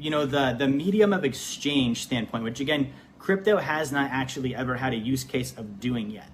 the medium of exchange standpoint, which again, crypto has not actually ever had a use case of doing yet.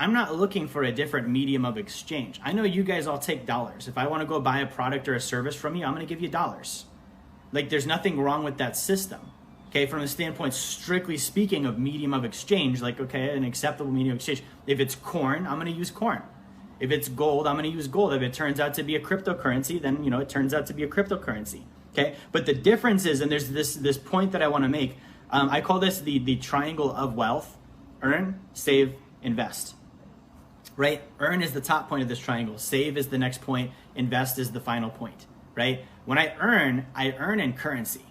I'm not looking for a different medium of exchange. I know you guys all take dollars. If I want to go buy a product or a service from you, I'm going to give you dollars. Like, there's nothing wrong with that system. Okay, from the standpoint, strictly speaking, of medium of exchange, like, okay, an acceptable medium of exchange. If it's corn, I'm going to use corn. If it's gold, I'm going to use gold. If it turns out to be a cryptocurrency, then, it turns out to be a cryptocurrency. Okay, but the difference is, and there's this point that I want to make, I call this the triangle of wealth: earn, save, invest. Right? Earn is the top point of this triangle. Save is the next point. Invest is the final point, right? When I earn in currency.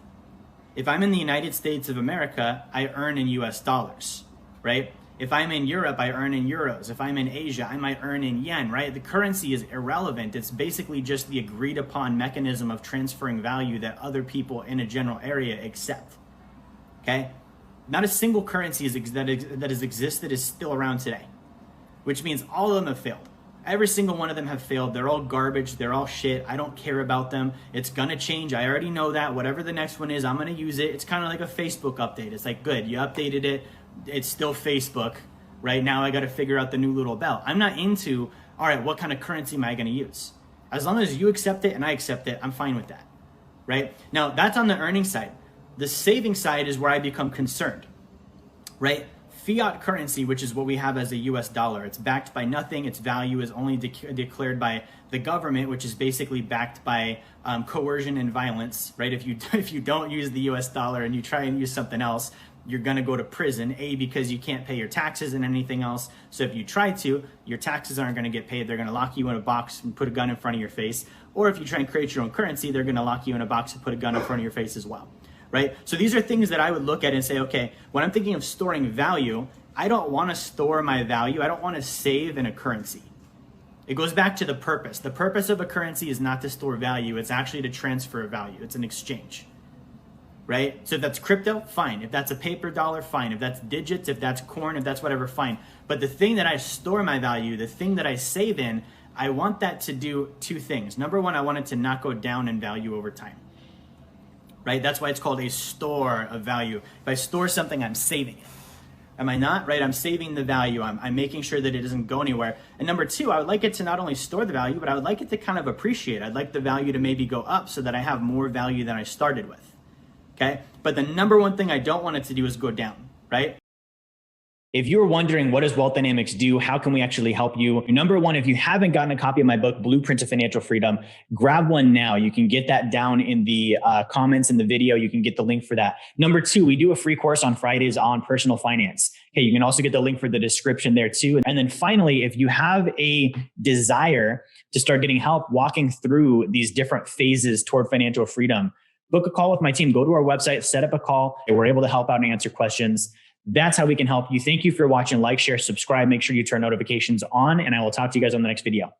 If I'm in the United States of America, I earn in US dollars, right? If I'm in Europe, I earn in euros. If I'm in Asia, I might earn in yen, right? The currency is irrelevant. It's basically just the agreed upon mechanism of transferring value that other people in a general area accept, okay? Not a single currency that has existed is still around today, which means all of them have failed. Every single one of them have failed. They're all garbage. They're all shit. I don't care about them. It's gonna change. I already know that. Whatever the next one is, I'm gonna use it. It's kind of like a Facebook update. It's like, good, you updated it. It's still Facebook. Right now, I gotta figure out the new little bell. I'm not into, all right, what kind of currency am I gonna use? As long as you accept it and I accept it, I'm fine with that, right? Now, that's on the earning side. The saving side is where I become concerned, right? Fiat currency, which is what we have as a US dollar, it's backed by nothing. Its value is only declared by the government, which is basically backed by coercion and violence, right? If you don't use the US dollar and you try and use something else, you're gonna go to prison, because you can't pay your taxes and anything else. So if you try to, your taxes aren't gonna get paid. They're gonna lock you in a box and put a gun in front of your face. Or if you try and create your own currency, they're gonna lock you in a box and put a gun in front of your face as well. Right? So these are things that I would look at and say, okay, when I'm thinking of storing value, I don't want to store my value. I don't want to save in a currency. It goes back to the purpose. The purpose of a currency is not to store value. It's actually to transfer value. It's an exchange, right? So if that's crypto, fine. If that's a paper dollar, fine. If that's digits, if that's corn, if that's whatever, fine. But the thing that I store my value, the thing that I save in, I want that to do two things. Number one, I want it to not go down in value over time. Right? That's why it's called a store of value. If I store something, I'm saving it. Am I not? Right? I'm saving the value. I'm making sure that it doesn't go anywhere. And number two, I would like it to not only store the value, but I would like it to kind of appreciate. I'd like the value to maybe go up so that I have more value than I started with. Okay? But the number one thing I don't want it to do is go down, right? If you're wondering, what does Wealth Dynamics do? How can we actually help you? Number one, if you haven't gotten a copy of my book, Blueprint to Financial Freedom, grab one now. You can get that down in the comments in the video. You can get the link for that. Number two, we do a free course on Fridays on personal finance. Okay, you can also get the link for the description there too. And then finally, if you have a desire to start getting help walking through these different phases toward financial freedom, book a call with my team. Go to our website, set up a call. We're able to help out and answer questions. That's how we can help you. Thank you for watching. Like, share, subscribe. Make sure you turn notifications on, and I will talk to you guys on the next video.